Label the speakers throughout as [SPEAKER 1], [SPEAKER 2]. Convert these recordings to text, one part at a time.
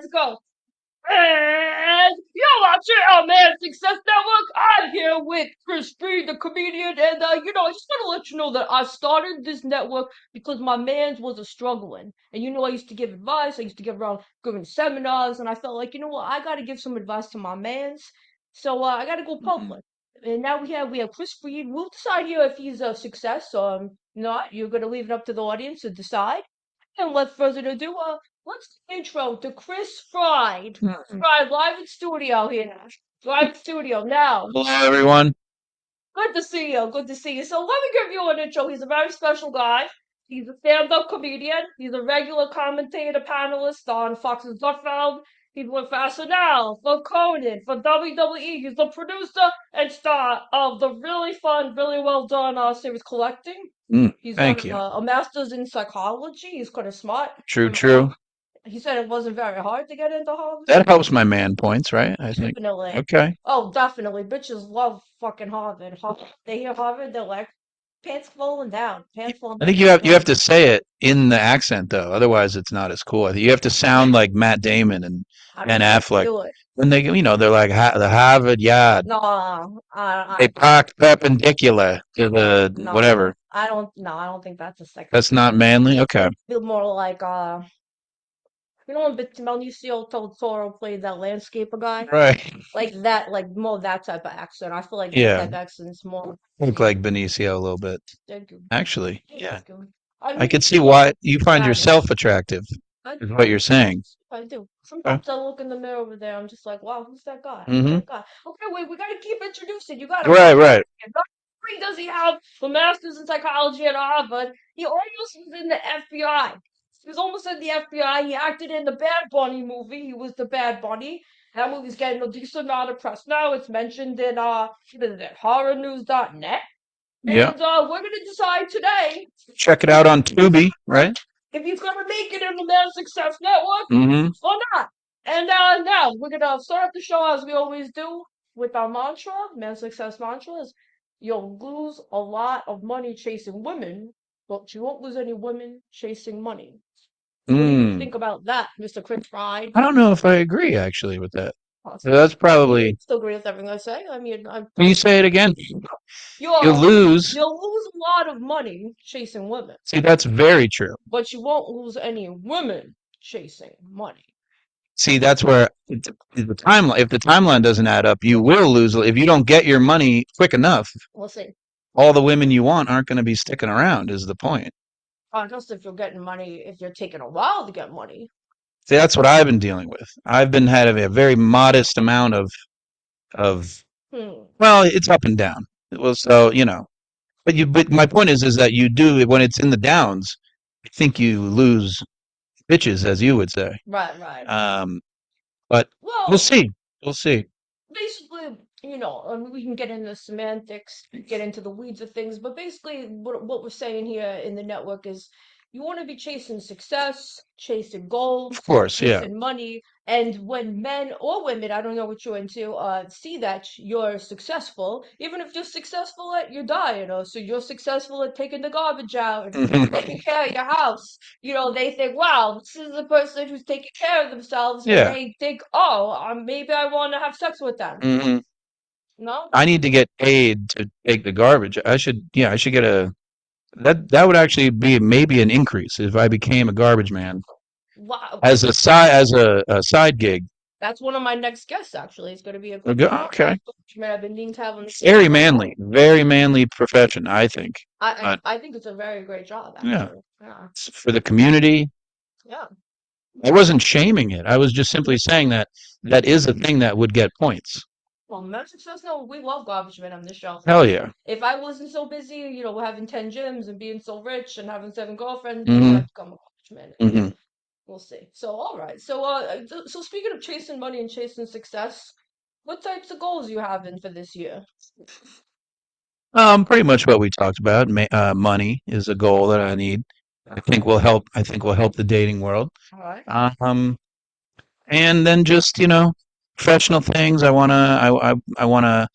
[SPEAKER 1] let's go. And you're watching our Man Success Network. I'm here with Chris Freed, the comedian, and I just want to let you know that I started this network because my man's was a struggling. And I used to give advice, I used to give around giving seminars, and I felt like, what, I gotta give some advice to my man's. So I gotta go public. And now we have Chris Freed. We'll decide here if he's a success or not. You're gonna leave it up to the audience to decide. And without further ado, let's intro to Chris Fried. Fried live in studio here. Live in studio now.
[SPEAKER 2] Hello, everyone.
[SPEAKER 1] Good to see you. Good to see you. So let me give you an intro. He's a very special guy. He's a stand-up comedian. He's a regular commentator panelist on Fox's Gutfeld. He's with for SNL, for Conan, for WWE. He's the producer and star of the really fun, really well done series Collecting. He's got
[SPEAKER 2] Thank you.
[SPEAKER 1] a master's in psychology. He's kind of smart.
[SPEAKER 2] True, true.
[SPEAKER 1] He said it wasn't very hard to get into Harvard.
[SPEAKER 2] That helps my man points, right? I think.
[SPEAKER 1] Definitely.
[SPEAKER 2] Okay.
[SPEAKER 1] Oh, definitely. Bitches love fucking Harvard. They hear Harvard, they're like, pants falling down. Pants falling
[SPEAKER 2] I
[SPEAKER 1] down.
[SPEAKER 2] think you have to say it in the accent though, otherwise it's not as cool. I think you have to sound like Matt Damon and
[SPEAKER 1] I
[SPEAKER 2] Ben
[SPEAKER 1] don't know how to
[SPEAKER 2] Affleck
[SPEAKER 1] do it.
[SPEAKER 2] when they're like the Harvard Yard.
[SPEAKER 1] No,
[SPEAKER 2] They parked perpendicular to the
[SPEAKER 1] no,
[SPEAKER 2] whatever.
[SPEAKER 1] I don't think that's a second.
[SPEAKER 2] That's not manly. Okay.
[SPEAKER 1] Feel more like, when Benicio del Toro played that landscaper guy?
[SPEAKER 2] Right.
[SPEAKER 1] Like that, like more that type of accent. I feel like that
[SPEAKER 2] Yeah.
[SPEAKER 1] type of accent's more.
[SPEAKER 2] Look like Benicio a little bit.
[SPEAKER 1] Thank you.
[SPEAKER 2] Actually, yeah.
[SPEAKER 1] Thank you.
[SPEAKER 2] I could see why you find
[SPEAKER 1] Spanish.
[SPEAKER 2] yourself attractive,
[SPEAKER 1] I
[SPEAKER 2] is what you're saying.
[SPEAKER 1] I do. Sometimes I look in the mirror over there. I'm just like, wow, who's that guy? Who's
[SPEAKER 2] Mm-hmm.
[SPEAKER 1] that guy? Okay, wait, we gotta keep introducing. You gotta.
[SPEAKER 2] Right, right.
[SPEAKER 1] Not only does he have a master's in psychology at Harvard, he almost was in the FBI. He was almost in the FBI. He acted in the Bad Bunny movie. He was the Bad Bunny. That movie's getting a decent amount of press now. It's mentioned in what is it, horrornews.net.
[SPEAKER 2] Yeah.
[SPEAKER 1] And we're gonna decide today
[SPEAKER 2] Check it out on Tubi, right?
[SPEAKER 1] if he's gonna make it in the Man Success Network
[SPEAKER 2] Mm-hmm.
[SPEAKER 1] or not. And now we're gonna start the show as we always do with our mantra, Man Success mantra is you'll lose a lot of money chasing women, but you won't lose any women chasing money. What do you think about that, Mr. Chris Fried?
[SPEAKER 2] I don't know if I agree actually with that. So
[SPEAKER 1] Awesome.
[SPEAKER 2] that's probably.
[SPEAKER 1] Still agree with everything I say. I mean,
[SPEAKER 2] Can you say it again?
[SPEAKER 1] you'll
[SPEAKER 2] You'll lose.
[SPEAKER 1] you'll lose a lot of money chasing women,
[SPEAKER 2] See, that's very true.
[SPEAKER 1] but you won't lose any women chasing money.
[SPEAKER 2] See, that's where the timeline. If the timeline doesn't add up, you will lose. If you don't get your money quick enough,
[SPEAKER 1] We'll see.
[SPEAKER 2] all the women you want aren't going to be sticking around. Is the point?
[SPEAKER 1] Just if you're getting money, if you're taking a while to get money.
[SPEAKER 2] See, that's what I've been dealing with. I've been having a very modest amount of.
[SPEAKER 1] Hmm.
[SPEAKER 2] Well, it's up and down. Well, so But my point is that you do when it's in the downs. I think you lose bitches, as you would say.
[SPEAKER 1] Right, right.
[SPEAKER 2] But
[SPEAKER 1] Well,
[SPEAKER 2] we'll see. We'll see.
[SPEAKER 1] basically, we can get into semantics, get into the weeds of things, but basically, what we're saying here in the network is you want to be chasing success, chasing goals,
[SPEAKER 2] Of course, yeah.
[SPEAKER 1] chasing money, and when men or women, I don't know what you're into, see that you're successful, even if you're successful at your diet, or so you're successful at taking the garbage out and taking care of your house, they think, wow, this is a person who's taking care of themselves, and
[SPEAKER 2] Yeah.
[SPEAKER 1] they think, oh, maybe I want to have sex with them.
[SPEAKER 2] hmm
[SPEAKER 1] No?
[SPEAKER 2] I need to get paid to take the garbage. I should get that would actually be maybe an increase if I became a garbage man
[SPEAKER 1] Wow.
[SPEAKER 2] as a side gig.
[SPEAKER 1] That's one of my next guests, actually. It's going to be a
[SPEAKER 2] Okay.
[SPEAKER 1] I've been needing to have on the show.
[SPEAKER 2] Very manly profession, I think.
[SPEAKER 1] I think it's a very great job,
[SPEAKER 2] Yeah.
[SPEAKER 1] actually. Yeah.
[SPEAKER 2] It's for the community.
[SPEAKER 1] Yeah.
[SPEAKER 2] I wasn't shaming it. I was just simply saying that is a thing that would get points.
[SPEAKER 1] Well, Men Success, no, we love garbage men on this show.
[SPEAKER 2] Hell yeah.
[SPEAKER 1] If I wasn't so busy, having 10 gyms and being so rich and having 7 girlfriends,
[SPEAKER 2] Mhm.
[SPEAKER 1] I'd become a garbage man.
[SPEAKER 2] hmm
[SPEAKER 1] We'll see. So, all right. So speaking of chasing money and chasing success, what types of goals you having for this year?
[SPEAKER 2] Pretty much what we talked about. Money is a goal that I need. I think will help. I think will help the dating world.
[SPEAKER 1] All right.
[SPEAKER 2] And then just professional things. I wanna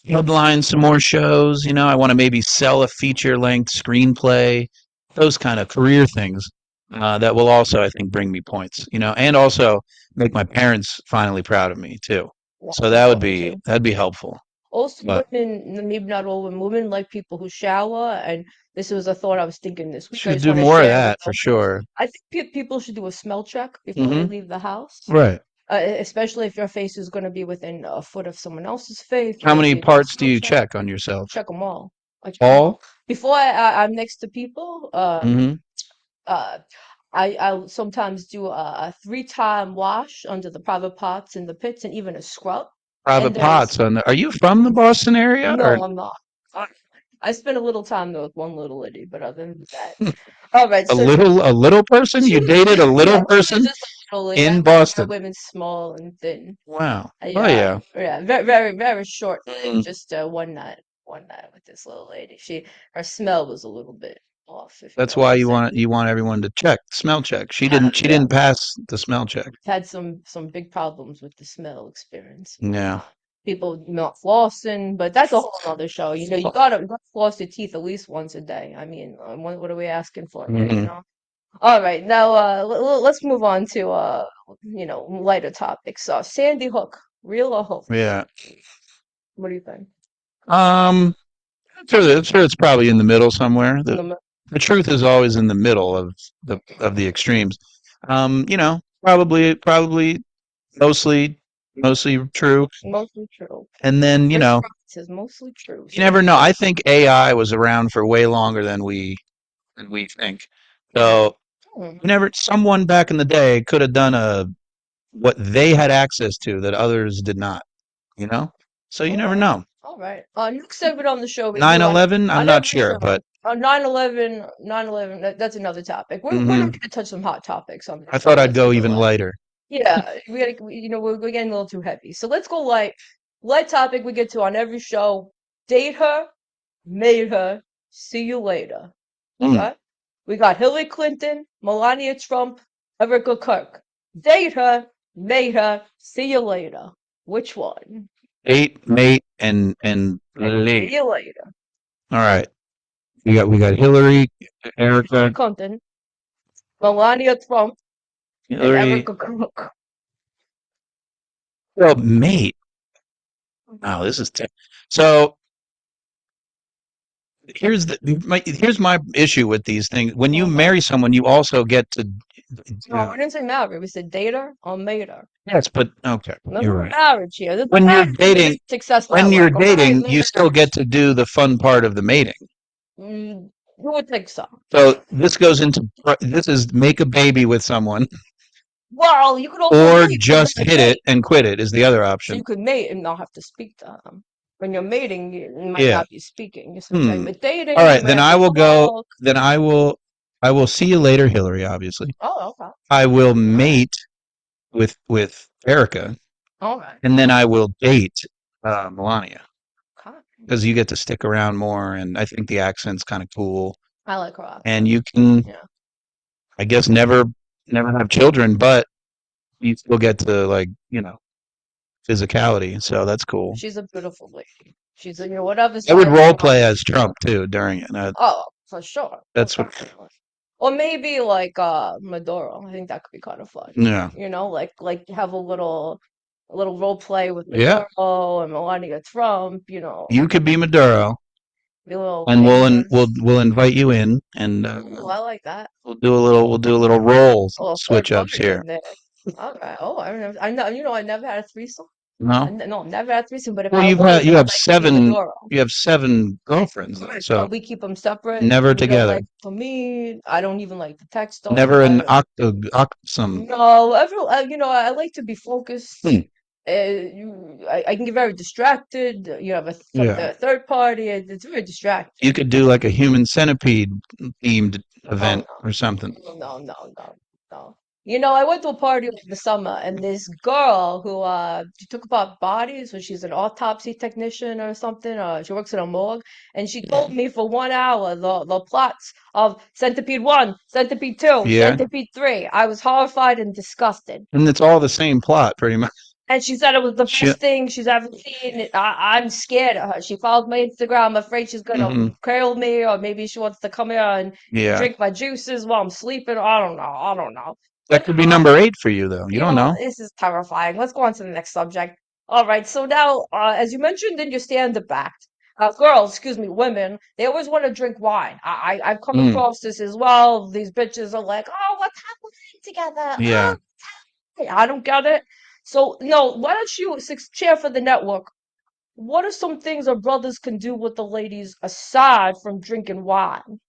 [SPEAKER 2] headline some more shows. I want to maybe sell a feature length screenplay. Those kind of career things. that will also, I think, bring me points, and also make my parents finally proud of me too.
[SPEAKER 1] Well,
[SPEAKER 2] So
[SPEAKER 1] too.
[SPEAKER 2] that'd be helpful.
[SPEAKER 1] Also,
[SPEAKER 2] But
[SPEAKER 1] women, maybe not all women like people who shower, and this was a thought I was thinking this week. I
[SPEAKER 2] should
[SPEAKER 1] just
[SPEAKER 2] do
[SPEAKER 1] want to
[SPEAKER 2] more of
[SPEAKER 1] share with
[SPEAKER 2] that for
[SPEAKER 1] you.
[SPEAKER 2] sure.
[SPEAKER 1] I think people should do a smell check before they
[SPEAKER 2] Hmm.
[SPEAKER 1] leave the house,
[SPEAKER 2] Right.
[SPEAKER 1] especially if your face is going to be within a foot of someone else's face.
[SPEAKER 2] How many
[SPEAKER 1] Maybe do a
[SPEAKER 2] parts do
[SPEAKER 1] smell
[SPEAKER 2] you
[SPEAKER 1] check.
[SPEAKER 2] check on yourself?
[SPEAKER 1] Check them all. I check them all
[SPEAKER 2] All?
[SPEAKER 1] before I'm next to people.
[SPEAKER 2] Hmm.
[SPEAKER 1] Uh, I'll sometimes do a 3-time wash under the private pots and the pits, and even a scrub. And
[SPEAKER 2] Private
[SPEAKER 1] there's
[SPEAKER 2] pots on the. Are you from the Boston area or
[SPEAKER 1] no, I'm not. I spent a little time though with one little lady, but other than that, all right. So
[SPEAKER 2] a little person? You dated a
[SPEAKER 1] yeah,
[SPEAKER 2] little
[SPEAKER 1] she was
[SPEAKER 2] person
[SPEAKER 1] just a little lady.
[SPEAKER 2] in
[SPEAKER 1] My
[SPEAKER 2] Boston?
[SPEAKER 1] women's small and thin.
[SPEAKER 2] Wow. Oh
[SPEAKER 1] Yeah,
[SPEAKER 2] yeah.
[SPEAKER 1] yeah, very, very, very short lived.
[SPEAKER 2] Mm.
[SPEAKER 1] Just one night with this little lady. Her smell was a little bit off, if you
[SPEAKER 2] That's
[SPEAKER 1] know what
[SPEAKER 2] why
[SPEAKER 1] I'm saying.
[SPEAKER 2] you want everyone to check smell check. She
[SPEAKER 1] Yeah,
[SPEAKER 2] didn't pass the smell check.
[SPEAKER 1] had some big problems with the smell experience.
[SPEAKER 2] Yeah.
[SPEAKER 1] People not flossing, but that's a whole other show. You gotta floss your teeth at least once a day. I mean, what are we asking for here,
[SPEAKER 2] Hmm.
[SPEAKER 1] All right, now let's move on to lighter topics. Sandy Hook, real or hoax?
[SPEAKER 2] Yeah.
[SPEAKER 1] What do you think?
[SPEAKER 2] Um. I'm sure it's probably in the middle somewhere.
[SPEAKER 1] In the mi-
[SPEAKER 2] The truth is always in the middle of the extremes. Probably mostly true.
[SPEAKER 1] Mostly true.
[SPEAKER 2] And then,
[SPEAKER 1] Chris Rock says mostly true.
[SPEAKER 2] you
[SPEAKER 1] So
[SPEAKER 2] never know. I think AI was around for way longer than we think. So
[SPEAKER 1] hmm,
[SPEAKER 2] someone back in the day could have done what they had access to that others did not, you know? So you
[SPEAKER 1] all
[SPEAKER 2] never
[SPEAKER 1] right,
[SPEAKER 2] know.
[SPEAKER 1] all right. Next segment on the show we do
[SPEAKER 2] 9/11, I'm
[SPEAKER 1] on
[SPEAKER 2] not
[SPEAKER 1] every
[SPEAKER 2] sure,
[SPEAKER 1] show.
[SPEAKER 2] but
[SPEAKER 1] 9/11, that's another topic. We're
[SPEAKER 2] hmm
[SPEAKER 1] not going to touch some hot topics on
[SPEAKER 2] I
[SPEAKER 1] this
[SPEAKER 2] thought
[SPEAKER 1] show.
[SPEAKER 2] I'd
[SPEAKER 1] Let's
[SPEAKER 2] go
[SPEAKER 1] keep it
[SPEAKER 2] even
[SPEAKER 1] light.
[SPEAKER 2] lighter.
[SPEAKER 1] Yeah, we're getting a little too heavy. So let's go light. Light topic we get to on every show. Date her, made her, see you later.
[SPEAKER 2] Mm.
[SPEAKER 1] Okay? We got Hillary Clinton, Melania Trump, Erica Kirk. Date her, made her, see you later. Which one?
[SPEAKER 2] Eight, mate, and
[SPEAKER 1] See
[SPEAKER 2] Lee.
[SPEAKER 1] you later.
[SPEAKER 2] All right. We got Hillary,
[SPEAKER 1] Hillary
[SPEAKER 2] Erica,
[SPEAKER 1] Clinton, Melania Trump, and
[SPEAKER 2] Hillary.
[SPEAKER 1] Erica Kirk.
[SPEAKER 2] Well, mate. Wow, this is so. Here's my issue with these things. When you
[SPEAKER 1] Uh-huh.
[SPEAKER 2] marry someone, you also get to.
[SPEAKER 1] No, we didn't say married. We said date her or made her.
[SPEAKER 2] Yes, but okay,
[SPEAKER 1] No
[SPEAKER 2] you're right.
[SPEAKER 1] marriage here. This is a
[SPEAKER 2] When you're
[SPEAKER 1] marriage
[SPEAKER 2] dating,
[SPEAKER 1] success
[SPEAKER 2] when you're
[SPEAKER 1] network. Okay,
[SPEAKER 2] dating,
[SPEAKER 1] no
[SPEAKER 2] you still get
[SPEAKER 1] marriage.
[SPEAKER 2] to do the fun part of the mating.
[SPEAKER 1] Who would think so?
[SPEAKER 2] So this is make a baby with someone,
[SPEAKER 1] Well, you could also
[SPEAKER 2] or
[SPEAKER 1] mate when
[SPEAKER 2] just
[SPEAKER 1] you
[SPEAKER 2] hit it
[SPEAKER 1] mate.
[SPEAKER 2] and quit it is the other
[SPEAKER 1] So
[SPEAKER 2] option.
[SPEAKER 1] you could mate and not have to speak to them. When you're mating, you might
[SPEAKER 2] Yeah.
[SPEAKER 1] not be speaking. You sometimes,
[SPEAKER 2] Hmm.
[SPEAKER 1] but
[SPEAKER 2] All
[SPEAKER 1] dating, you
[SPEAKER 2] right,
[SPEAKER 1] might
[SPEAKER 2] then
[SPEAKER 1] have
[SPEAKER 2] I
[SPEAKER 1] to
[SPEAKER 2] will go.
[SPEAKER 1] talk.
[SPEAKER 2] Then I will see you later, Hillary. Obviously,
[SPEAKER 1] Oh, okay.
[SPEAKER 2] I will
[SPEAKER 1] All right.
[SPEAKER 2] mate with Erica,
[SPEAKER 1] All right.
[SPEAKER 2] and then I will date Melania
[SPEAKER 1] Okay.
[SPEAKER 2] because you get to stick around more, and I think the accent's kind of cool,
[SPEAKER 1] I like her
[SPEAKER 2] and
[SPEAKER 1] accent.
[SPEAKER 2] you can,
[SPEAKER 1] Yeah.
[SPEAKER 2] I guess, never have children, but you still get to physicality, so that's cool.
[SPEAKER 1] She's a beautiful lady. She's whatever
[SPEAKER 2] I would
[SPEAKER 1] side
[SPEAKER 2] role
[SPEAKER 1] you're on.
[SPEAKER 2] play as Trump too during it.
[SPEAKER 1] Oh, for sure. Oh,
[SPEAKER 2] That's what.
[SPEAKER 1] definitely. Or maybe like Maduro. I think that could be kind of fun.
[SPEAKER 2] Yeah,
[SPEAKER 1] Like have a little role play with
[SPEAKER 2] yeah.
[SPEAKER 1] Maduro and Melania Trump,
[SPEAKER 2] You could be Maduro,
[SPEAKER 1] be a little
[SPEAKER 2] and
[SPEAKER 1] famous.
[SPEAKER 2] we'll invite you in, and
[SPEAKER 1] Ooh, I like that.
[SPEAKER 2] we'll do a little role
[SPEAKER 1] A little third
[SPEAKER 2] switch ups
[SPEAKER 1] party
[SPEAKER 2] here.
[SPEAKER 1] in there. All right. Oh, I know. I never had a threesome.
[SPEAKER 2] No,
[SPEAKER 1] No, never had a threesome. But if
[SPEAKER 2] well
[SPEAKER 1] I was,
[SPEAKER 2] you
[SPEAKER 1] I'd
[SPEAKER 2] have
[SPEAKER 1] like to be Maduro.
[SPEAKER 2] seven girlfriends, though,
[SPEAKER 1] Right,
[SPEAKER 2] so
[SPEAKER 1] but we keep them separate.
[SPEAKER 2] never
[SPEAKER 1] We don't
[SPEAKER 2] together,
[SPEAKER 1] like to meet. I don't even like to text them.
[SPEAKER 2] never an octosome.
[SPEAKER 1] No, I like to be focused.
[SPEAKER 2] Hmm.
[SPEAKER 1] I can get very distracted. You have
[SPEAKER 2] Yeah,
[SPEAKER 1] a third party. It's very
[SPEAKER 2] you
[SPEAKER 1] distracting.
[SPEAKER 2] could do like a human centipede themed
[SPEAKER 1] Oh
[SPEAKER 2] event or something.
[SPEAKER 1] no. I went to a party over the summer, and this girl who she took apart bodies, so she's an autopsy technician or something. She works in a morgue, and she told me for 1 hour the plots of Centipede One, Centipede Two,
[SPEAKER 2] Yeah,
[SPEAKER 1] Centipede Three. I was horrified and disgusted.
[SPEAKER 2] and it's all the same plot, pretty much.
[SPEAKER 1] And she said it was the
[SPEAKER 2] She,
[SPEAKER 1] best thing she's ever seen. I'm scared of her. She followed my Instagram. I'm afraid she's gonna
[SPEAKER 2] hmm
[SPEAKER 1] kill me, or maybe she wants to come here and
[SPEAKER 2] yeah,
[SPEAKER 1] drink my juices while I'm sleeping. I don't know. I don't know.
[SPEAKER 2] that
[SPEAKER 1] But
[SPEAKER 2] could be number 8 for you, though. You don't know.
[SPEAKER 1] this is terrifying. Let's go on to the next subject. All right. So now, as you mentioned in your stand-up act, girls, excuse me, women, they always want to drink wine. I've come
[SPEAKER 2] Mm,
[SPEAKER 1] across this as well. These bitches are like, oh, let's have wine together. Oh,
[SPEAKER 2] yeah.
[SPEAKER 1] I don't get it. So, no, why don't you chair for the network? What are some things our brothers can do with the ladies aside from drinking wine?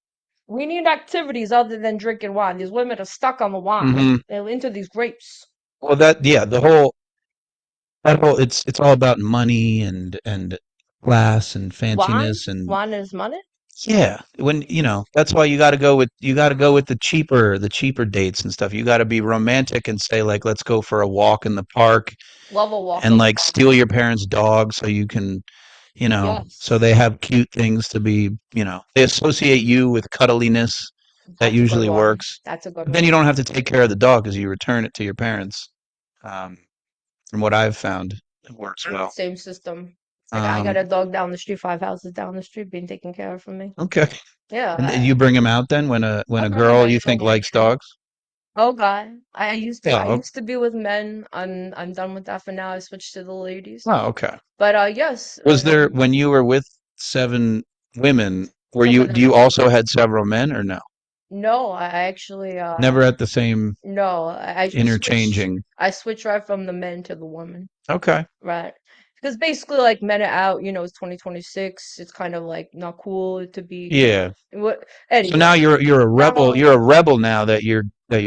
[SPEAKER 1] We need activities other than drinking wine. These women are stuck on the wine.
[SPEAKER 2] hmm
[SPEAKER 1] They're into these grapes.
[SPEAKER 2] Well, yeah, it's all about money and class and
[SPEAKER 1] Wine?
[SPEAKER 2] fanciness and
[SPEAKER 1] Wine is money?
[SPEAKER 2] yeah, when that's why you got to go with the cheaper dates and stuff. You got to be romantic and say like let's go for a walk in the park
[SPEAKER 1] Love a walk
[SPEAKER 2] and
[SPEAKER 1] in the
[SPEAKER 2] like
[SPEAKER 1] park.
[SPEAKER 2] steal your parents' dog so you can, so
[SPEAKER 1] Yes,
[SPEAKER 2] they have cute things to be, they associate you with cuddliness. That
[SPEAKER 1] that's a good
[SPEAKER 2] usually
[SPEAKER 1] one.
[SPEAKER 2] works.
[SPEAKER 1] That's a good
[SPEAKER 2] But then you
[SPEAKER 1] one.
[SPEAKER 2] don't have to take care of the dog because you return it to your parents. Um, from what I've found, it works well.
[SPEAKER 1] Same system. Like I got
[SPEAKER 2] Um,
[SPEAKER 1] a dog down the street, 5 houses down the street, being taken care of from me.
[SPEAKER 2] okay.
[SPEAKER 1] Yeah,
[SPEAKER 2] And then you bring him out then when
[SPEAKER 1] I
[SPEAKER 2] a
[SPEAKER 1] bring him
[SPEAKER 2] girl you
[SPEAKER 1] anytime
[SPEAKER 2] think
[SPEAKER 1] I
[SPEAKER 2] likes
[SPEAKER 1] can.
[SPEAKER 2] dogs?
[SPEAKER 1] Oh God, I
[SPEAKER 2] Yeah.
[SPEAKER 1] used to be with men. I'm done with that for now. I switched to the ladies.
[SPEAKER 2] Oh, okay.
[SPEAKER 1] But yes,
[SPEAKER 2] Was there when you were with 7 women,
[SPEAKER 1] some of
[SPEAKER 2] do
[SPEAKER 1] them
[SPEAKER 2] you
[SPEAKER 1] were
[SPEAKER 2] also
[SPEAKER 1] women.
[SPEAKER 2] had several men or no?
[SPEAKER 1] No, I actually
[SPEAKER 2] Never at the same
[SPEAKER 1] no, I switched.
[SPEAKER 2] interchanging.
[SPEAKER 1] I switched right from the men to the women.
[SPEAKER 2] Okay.
[SPEAKER 1] Right. Because basically, like, men are out, it's 2026. It's kind of like not cool to be.
[SPEAKER 2] Yeah.
[SPEAKER 1] What?
[SPEAKER 2] So now
[SPEAKER 1] Anyway,
[SPEAKER 2] you're a rebel.
[SPEAKER 1] now,
[SPEAKER 2] You're a rebel now that you're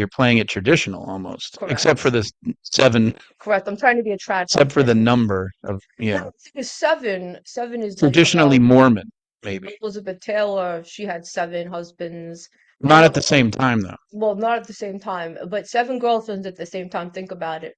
[SPEAKER 2] playing it traditional almost, except for
[SPEAKER 1] correct.
[SPEAKER 2] this 7,
[SPEAKER 1] Correct. I'm trying to be a trad
[SPEAKER 2] except for the
[SPEAKER 1] husband.
[SPEAKER 2] number of
[SPEAKER 1] Now,
[SPEAKER 2] yeah,
[SPEAKER 1] the thing is, seven is like
[SPEAKER 2] traditionally Mormon maybe.
[SPEAKER 1] Elizabeth Taylor. She had 7 husbands.
[SPEAKER 2] Not at the same time though.
[SPEAKER 1] Well, not at the same time, but 7 girlfriends at the same time. Think about it.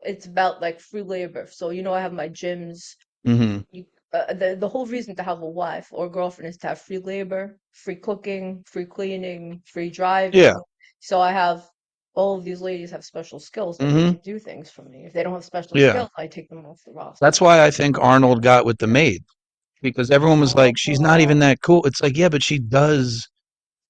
[SPEAKER 1] It's about like free labor. So, I have my gyms.
[SPEAKER 2] Hmm.
[SPEAKER 1] You, the whole reason to have a wife or girlfriend is to have free labor, free cooking, free cleaning, free
[SPEAKER 2] Yeah.
[SPEAKER 1] driving. So I have all of these ladies have special skills that they
[SPEAKER 2] Hmm.
[SPEAKER 1] can do things for me. If they don't have special
[SPEAKER 2] Yeah.
[SPEAKER 1] skills, I take them off the roster.
[SPEAKER 2] That's why I think Arnold got with the maid because everyone was like, she's not even
[SPEAKER 1] Oh,
[SPEAKER 2] that cool. It's like, yeah, but she does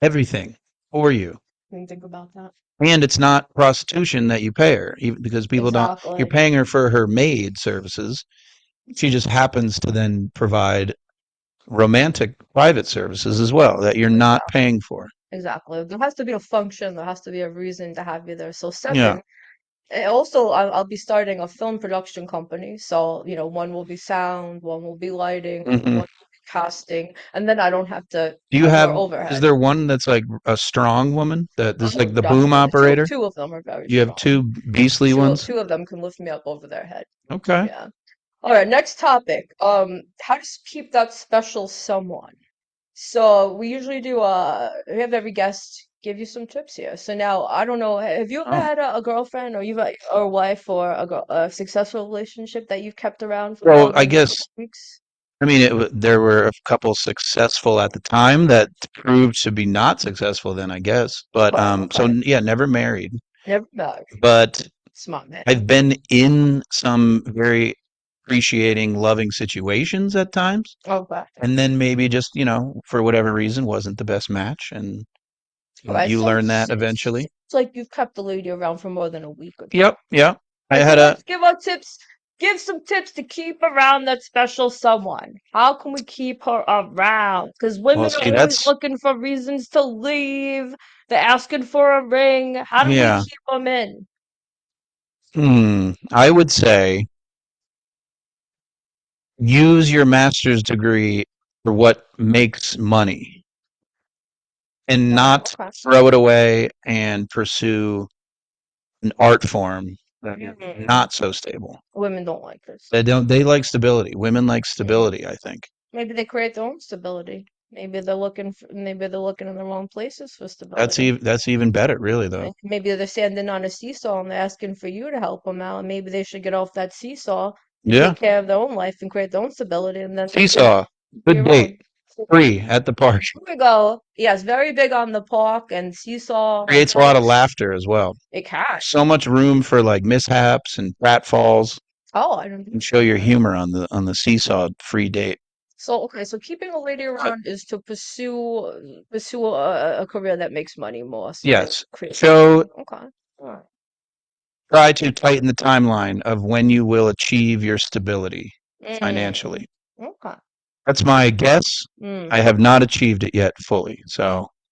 [SPEAKER 2] everything for you.
[SPEAKER 1] can you think about that?
[SPEAKER 2] And it's not prostitution that you pay her, even because people don't, you're
[SPEAKER 1] Exactly.
[SPEAKER 2] paying her for her maid services. She just happens to then provide romantic private services as well that you're not
[SPEAKER 1] Exactly.
[SPEAKER 2] paying for.
[SPEAKER 1] Exactly. There has to be a function. There has to be a reason to have you there. So
[SPEAKER 2] Yeah.
[SPEAKER 1] seven. And also, I'll be starting a film production company. So, one will be sound, one will be lighting, one
[SPEAKER 2] Hmm.
[SPEAKER 1] will be casting, and then I don't have to
[SPEAKER 2] Do you
[SPEAKER 1] have more
[SPEAKER 2] have, is
[SPEAKER 1] overhead.
[SPEAKER 2] there one that's like a strong woman that this is
[SPEAKER 1] Oh,
[SPEAKER 2] like the boom
[SPEAKER 1] definitely. Two,
[SPEAKER 2] operator?
[SPEAKER 1] two of them are very
[SPEAKER 2] You have
[SPEAKER 1] strong.
[SPEAKER 2] 2 beastly
[SPEAKER 1] Two,
[SPEAKER 2] ones?
[SPEAKER 1] two of them can lift me up over their head.
[SPEAKER 2] Okay.
[SPEAKER 1] Yeah. All right, next topic. How to keep that special someone. So we usually do we have every guest give you some tips here. So now I don't know, have you ever
[SPEAKER 2] Oh.
[SPEAKER 1] had a girlfriend, or you've had or a wife, or a successful relationship that you've kept around for more
[SPEAKER 2] Well, I
[SPEAKER 1] than a
[SPEAKER 2] guess,
[SPEAKER 1] couple weeks?
[SPEAKER 2] I mean, there were a couple successful at the time that proved to be not successful then, I guess. But
[SPEAKER 1] Oh,
[SPEAKER 2] so
[SPEAKER 1] okay.
[SPEAKER 2] yeah, never married.
[SPEAKER 1] Never married.
[SPEAKER 2] But
[SPEAKER 1] Smart man.
[SPEAKER 2] I've been in some very appreciating, loving situations at times,
[SPEAKER 1] Okay.
[SPEAKER 2] and then maybe just, for whatever reason, wasn't the best match, and
[SPEAKER 1] All right.
[SPEAKER 2] you
[SPEAKER 1] So
[SPEAKER 2] learn that
[SPEAKER 1] it's
[SPEAKER 2] eventually.
[SPEAKER 1] like you've kept the lady around for more than a week or two.
[SPEAKER 2] Yep, yep.
[SPEAKER 1] All
[SPEAKER 2] I
[SPEAKER 1] right, so
[SPEAKER 2] had a
[SPEAKER 1] let's give our tips. Give some tips to keep around that special someone. How can we keep her around? Because
[SPEAKER 2] well,
[SPEAKER 1] women are
[SPEAKER 2] see,
[SPEAKER 1] always
[SPEAKER 2] that's
[SPEAKER 1] looking for reasons to leave. They're asking for a ring. How do we
[SPEAKER 2] yeah.
[SPEAKER 1] keep them in?
[SPEAKER 2] I would say use your master's degree for what makes money and
[SPEAKER 1] Oh,
[SPEAKER 2] not
[SPEAKER 1] okay.
[SPEAKER 2] throw it away and pursue an art form that is
[SPEAKER 1] Mm,
[SPEAKER 2] not so stable.
[SPEAKER 1] women don't like this.
[SPEAKER 2] They like stability. Women like
[SPEAKER 1] Mm.
[SPEAKER 2] stability, I think.
[SPEAKER 1] Maybe they create their own stability. Maybe they're looking in the wrong places for
[SPEAKER 2] That's
[SPEAKER 1] stability.
[SPEAKER 2] even that's even better, really, though.
[SPEAKER 1] Maybe they're standing on a seesaw and they're asking for you to help them out. Maybe they should get off that seesaw and
[SPEAKER 2] Yeah.
[SPEAKER 1] take care of their own life and create their own stability, and then
[SPEAKER 2] Seesaw. Good
[SPEAKER 1] your
[SPEAKER 2] date.
[SPEAKER 1] own.
[SPEAKER 2] Free at the park.
[SPEAKER 1] Here we go. Yes, very big on the park and seesaw. My
[SPEAKER 2] Creates a lot of
[SPEAKER 1] friends,
[SPEAKER 2] laughter as well.
[SPEAKER 1] it can.
[SPEAKER 2] So much room for like mishaps and pratfalls.
[SPEAKER 1] Oh, I don't.
[SPEAKER 2] And show your humor on the seesaw free date.
[SPEAKER 1] So okay, so keeping a lady around is to pursue a career that makes money more, so like
[SPEAKER 2] Yes. Show
[SPEAKER 1] creativity. Okay. Alright.
[SPEAKER 2] Try to tighten the timeline of when you will achieve your stability
[SPEAKER 1] Mm,
[SPEAKER 2] financially.
[SPEAKER 1] okay.
[SPEAKER 2] That's my guess.
[SPEAKER 1] Mm.
[SPEAKER 2] I have not achieved it yet fully.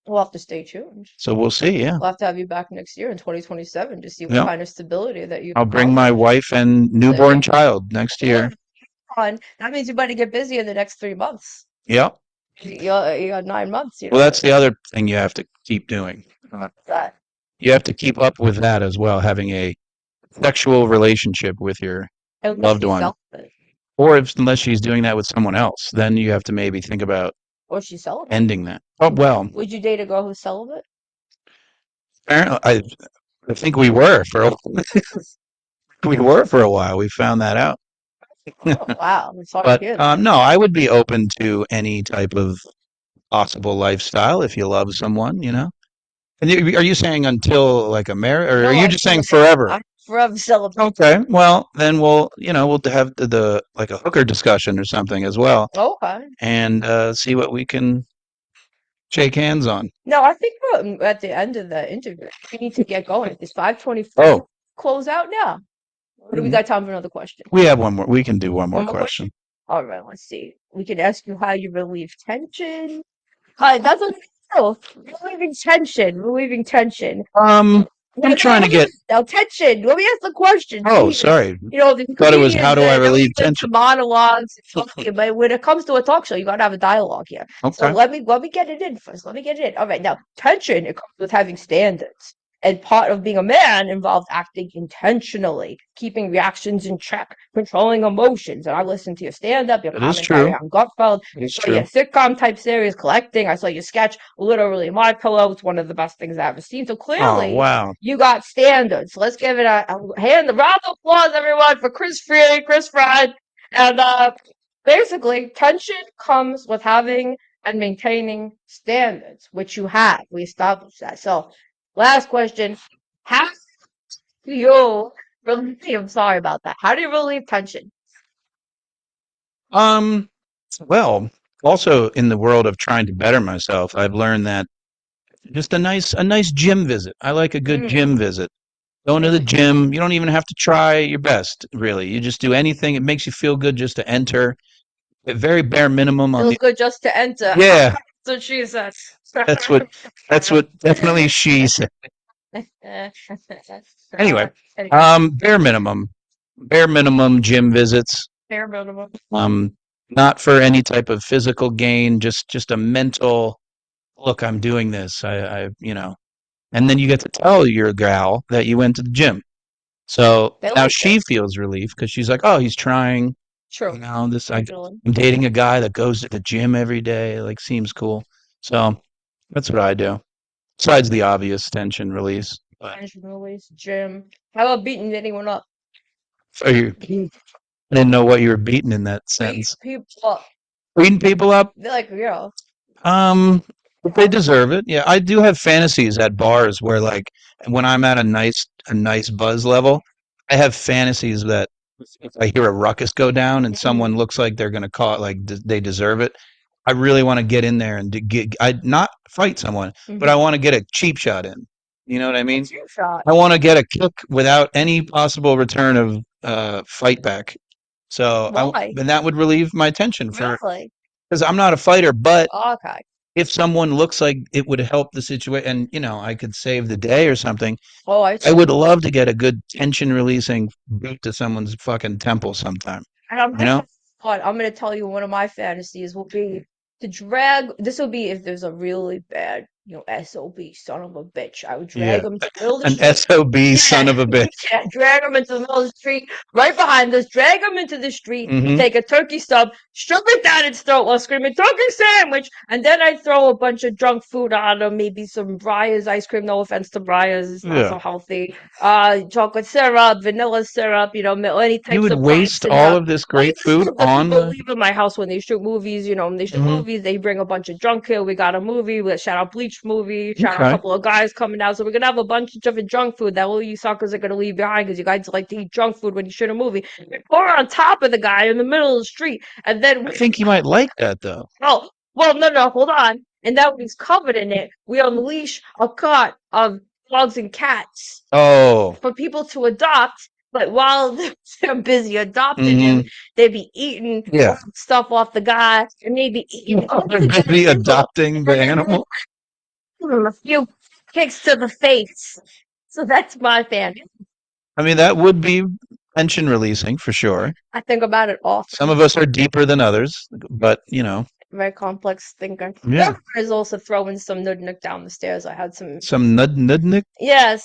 [SPEAKER 1] We'll have to stay tuned.
[SPEAKER 2] So we'll see, yeah.
[SPEAKER 1] We'll have to have you back next year in 2027 to see what
[SPEAKER 2] Yeah.
[SPEAKER 1] kind of stability that you've
[SPEAKER 2] I'll bring my
[SPEAKER 1] accomplished.
[SPEAKER 2] wife and
[SPEAKER 1] There
[SPEAKER 2] newborn
[SPEAKER 1] you
[SPEAKER 2] child next
[SPEAKER 1] go.
[SPEAKER 2] year.
[SPEAKER 1] On. That means you better get busy in the next 3 months.
[SPEAKER 2] Yep.
[SPEAKER 1] You got 9 months,
[SPEAKER 2] Well, that's the other thing you have to keep doing.
[SPEAKER 1] that.
[SPEAKER 2] You have to keep up with that as well, having a sexual relationship with your
[SPEAKER 1] Unless
[SPEAKER 2] loved
[SPEAKER 1] she's
[SPEAKER 2] one.
[SPEAKER 1] celibate.
[SPEAKER 2] Or unless she's doing that with someone else, then you have to maybe think about
[SPEAKER 1] Or she's celibate.
[SPEAKER 2] ending that. Oh, well,
[SPEAKER 1] Would you date a girl who's celibate?
[SPEAKER 2] apparently, I think we were for a, we were for a while. We found that out.
[SPEAKER 1] Oh, wow. I'm sorry to
[SPEAKER 2] But
[SPEAKER 1] hear that.
[SPEAKER 2] no, I would be open to any type of possible lifestyle if you love someone, you know. And are you saying until like a marriage, or are
[SPEAKER 1] No,
[SPEAKER 2] you
[SPEAKER 1] I'm
[SPEAKER 2] just saying
[SPEAKER 1] celibate.
[SPEAKER 2] forever?
[SPEAKER 1] I'm forever celibate.
[SPEAKER 2] Okay, well then we'll have the like a hooker discussion or something as well,
[SPEAKER 1] Okay.
[SPEAKER 2] and see what we can shake hands on.
[SPEAKER 1] No, I think we're at the end of the interview. We need to get going. It's 5:24.
[SPEAKER 2] Oh,
[SPEAKER 1] Close out now. Or do we
[SPEAKER 2] mhm.
[SPEAKER 1] got time for another question?
[SPEAKER 2] We have one more. We can do one more
[SPEAKER 1] One more question?
[SPEAKER 2] question.
[SPEAKER 1] All right, let's see. We can ask you how you relieve tension. Hi, that's what no, relieving tension. Relieving tension.
[SPEAKER 2] I'm trying to get.
[SPEAKER 1] Now, tension. Let me ask the question.
[SPEAKER 2] Oh,
[SPEAKER 1] Jesus.
[SPEAKER 2] sorry.
[SPEAKER 1] You know, the
[SPEAKER 2] Thought it was
[SPEAKER 1] comedians,
[SPEAKER 2] how do I
[SPEAKER 1] they always
[SPEAKER 2] relieve
[SPEAKER 1] listen
[SPEAKER 2] tension?
[SPEAKER 1] to monologues, talking, but when it comes to a talk show, you gotta have a dialogue here. So
[SPEAKER 2] Okay.
[SPEAKER 1] let me get it in first. Let me get it in. All right, now tension it comes with having standards, and part of being a man involves acting intentionally, keeping reactions in check, controlling emotions. And I listened to your stand-up, your
[SPEAKER 2] That is
[SPEAKER 1] commentary
[SPEAKER 2] true.
[SPEAKER 1] on Gutfeld.
[SPEAKER 2] It's
[SPEAKER 1] So your
[SPEAKER 2] true.
[SPEAKER 1] sitcom type series, Collecting. I saw your sketch, literally My Pillow. It's one of the best things I've ever seen. So
[SPEAKER 2] Oh,
[SPEAKER 1] clearly,
[SPEAKER 2] wow.
[SPEAKER 1] you got standards. Let's give it a round of applause, everyone, for Chris Fried. And basically, tension comes with having and maintaining standards, which you have. We established that. So, last question: how do you relieve? I'm sorry about that. How do you relieve tension?
[SPEAKER 2] Um, well, also in the world of trying to better myself, I've learned that just a nice gym visit. I like a good
[SPEAKER 1] Mm,
[SPEAKER 2] gym visit. Going to the
[SPEAKER 1] mm.
[SPEAKER 2] gym, you don't even have to try your best, really. You just do anything. It makes you feel good just to enter. At very bare minimum on
[SPEAKER 1] Feels
[SPEAKER 2] the.
[SPEAKER 1] good just to enter.
[SPEAKER 2] Yeah,
[SPEAKER 1] So she says.
[SPEAKER 2] that's what definitely she said. Anyway,
[SPEAKER 1] Anyway,
[SPEAKER 2] bare minimum. Bare minimum gym visits.
[SPEAKER 1] fair minimum.
[SPEAKER 2] Um, not for any type of physical gain, just a mental look, I'm doing this. And then you get to tell your gal that you went to the gym. So
[SPEAKER 1] They
[SPEAKER 2] now
[SPEAKER 1] like it.
[SPEAKER 2] she feels relief because she's like, oh, he's trying.
[SPEAKER 1] True. Usually.
[SPEAKER 2] I'm dating a guy that goes to the gym every day. Like, seems cool. So that's what I do. Besides the obvious tension release. But
[SPEAKER 1] Tension release, gym. How about beating anyone up?
[SPEAKER 2] so I didn't know what you were beating in that
[SPEAKER 1] Beat
[SPEAKER 2] sentence.
[SPEAKER 1] people up.
[SPEAKER 2] Beating people up.
[SPEAKER 1] They're like, yeah.
[SPEAKER 2] Um, if they deserve it. Yeah, I do have fantasies at bars where, like, when I'm at a nice buzz level, I have fantasies that if I hear a ruckus go down and
[SPEAKER 1] Mhm,
[SPEAKER 2] someone looks like they're gonna call it, like they deserve it, I really want to get in there and I not fight someone, but I
[SPEAKER 1] mhm.
[SPEAKER 2] want to get a cheap shot in. You know what I mean?
[SPEAKER 1] What's your shot?
[SPEAKER 2] I want to get a kick without any possible return of fight back. So
[SPEAKER 1] Why?
[SPEAKER 2] and that would relieve my tension for
[SPEAKER 1] Really?
[SPEAKER 2] because I'm not a fighter, but
[SPEAKER 1] Okay.
[SPEAKER 2] if someone looks like it would help the situation and I could save the day or something,
[SPEAKER 1] Oh, I
[SPEAKER 2] I
[SPEAKER 1] see.
[SPEAKER 2] would love to get a good tension releasing boot to someone's fucking temple sometime.
[SPEAKER 1] And I'm
[SPEAKER 2] You know?
[SPEAKER 1] I'm gonna tell you one of my fantasies will be to drag. This will be if there's a really bad, SOB son of a bitch. I would drag
[SPEAKER 2] Yeah.
[SPEAKER 1] him to the middle of the
[SPEAKER 2] An
[SPEAKER 1] street.
[SPEAKER 2] SOB son
[SPEAKER 1] Yeah,
[SPEAKER 2] of a bitch.
[SPEAKER 1] yeah, drag him into the middle of the street, right behind us. Drag him into the street.
[SPEAKER 2] Hmm.
[SPEAKER 1] Take a turkey stub, shove it down its throat while screaming "turkey sandwich," and then I'd throw a bunch of junk food on him. Maybe some Breyers ice cream. No offense to Breyers, it's not
[SPEAKER 2] Yeah.
[SPEAKER 1] so healthy. Chocolate syrup, vanilla syrup. Any
[SPEAKER 2] You
[SPEAKER 1] types
[SPEAKER 2] would
[SPEAKER 1] of brands
[SPEAKER 2] waste
[SPEAKER 1] to
[SPEAKER 2] all
[SPEAKER 1] have.
[SPEAKER 2] of this
[SPEAKER 1] Like
[SPEAKER 2] great
[SPEAKER 1] the
[SPEAKER 2] food
[SPEAKER 1] stuff that
[SPEAKER 2] on
[SPEAKER 1] people leave in my house when they shoot movies. When they shoot
[SPEAKER 2] Mhm.
[SPEAKER 1] movies, they bring a bunch of junk here. We got a movie. We shout out Bleach Beach movie. Shot a
[SPEAKER 2] Okay.
[SPEAKER 1] couple of guys coming out. So we're gonna have a bunch of junk food that all you suckers are gonna leave behind because you guys like to eat junk food when you shoot a movie. We pour on top of the guy in the middle of the street, and then
[SPEAKER 2] I think you might like that though.
[SPEAKER 1] oh, well, no, hold on. And that when he's covered in it, we unleash a cart of dogs and cats
[SPEAKER 2] Oh.
[SPEAKER 1] for people to adopt. But while they're busy adopting
[SPEAKER 2] Hmm.
[SPEAKER 1] him, they be eating
[SPEAKER 2] Yeah.
[SPEAKER 1] stuff off the guy, and they be eating
[SPEAKER 2] Maybe adopting the animal.
[SPEAKER 1] a few kicks to the face. So that's my fan.
[SPEAKER 2] I mean, that would be tension releasing for sure.
[SPEAKER 1] I think about it
[SPEAKER 2] Some
[SPEAKER 1] often.
[SPEAKER 2] of us are deeper than others, but you know,
[SPEAKER 1] Very complex thinker.
[SPEAKER 2] yeah.
[SPEAKER 1] Is also throwing some nudnik down the stairs. I had some
[SPEAKER 2] Some nudnik.
[SPEAKER 1] yeah,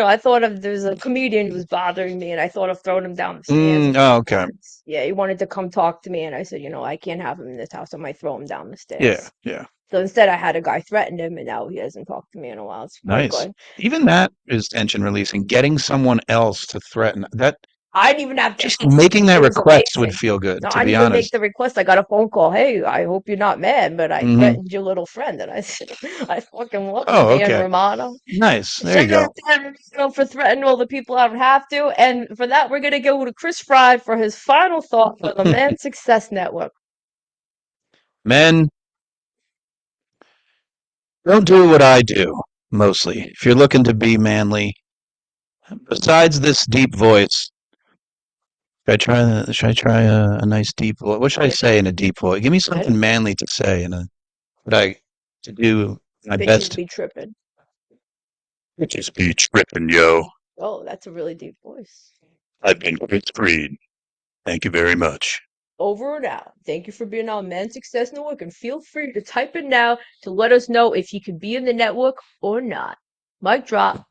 [SPEAKER 1] I thought of there's a comedian who was bothering me, and I thought of throwing him down the stairs.
[SPEAKER 2] Oh, okay.
[SPEAKER 1] Yeah, he wanted to come talk to me, and I said, I can't have him in this house. I might throw him down the
[SPEAKER 2] Yeah,
[SPEAKER 1] stairs.
[SPEAKER 2] yeah.
[SPEAKER 1] So instead, I had a guy threaten him, and now he hasn't talked to me in a while. It's quite
[SPEAKER 2] Nice.
[SPEAKER 1] good.
[SPEAKER 2] Even that is tension releasing. Getting someone else to threaten that,
[SPEAKER 1] I didn't even have to
[SPEAKER 2] just
[SPEAKER 1] ask.
[SPEAKER 2] making that
[SPEAKER 1] It was
[SPEAKER 2] request would
[SPEAKER 1] amazing.
[SPEAKER 2] feel good,
[SPEAKER 1] No,
[SPEAKER 2] to
[SPEAKER 1] I
[SPEAKER 2] be
[SPEAKER 1] didn't even make
[SPEAKER 2] honest.
[SPEAKER 1] the request. I got a phone call. Hey, I hope you're not mad, but I
[SPEAKER 2] Hmm.
[SPEAKER 1] threatened your little friend, and I said, I fucking love
[SPEAKER 2] Oh,
[SPEAKER 1] the Dan
[SPEAKER 2] okay.
[SPEAKER 1] Romano.
[SPEAKER 2] Nice. There you
[SPEAKER 1] Shout
[SPEAKER 2] go.
[SPEAKER 1] out to Dan Romano for threatening all the people I don't have to, and for that, we're gonna go to Chris Fry for his final thought for the Man Success Network.
[SPEAKER 2] Men, don't do what I do, mostly. If you're looking to be manly, besides this deep voice, should I try a nice deep voice? What should I say in a deep voice? Give me something manly to say to do my
[SPEAKER 1] Bitches
[SPEAKER 2] best.
[SPEAKER 1] be tripping.
[SPEAKER 2] Bitches be tripping, yo.
[SPEAKER 1] Oh, that's a really deep voice.
[SPEAKER 2] I've been Chris Freed. Thank you very much.
[SPEAKER 1] Over and out. Thank you for being on Man Success Network, and feel free to type in now to let us know if you could be in the network or not. Mic drop.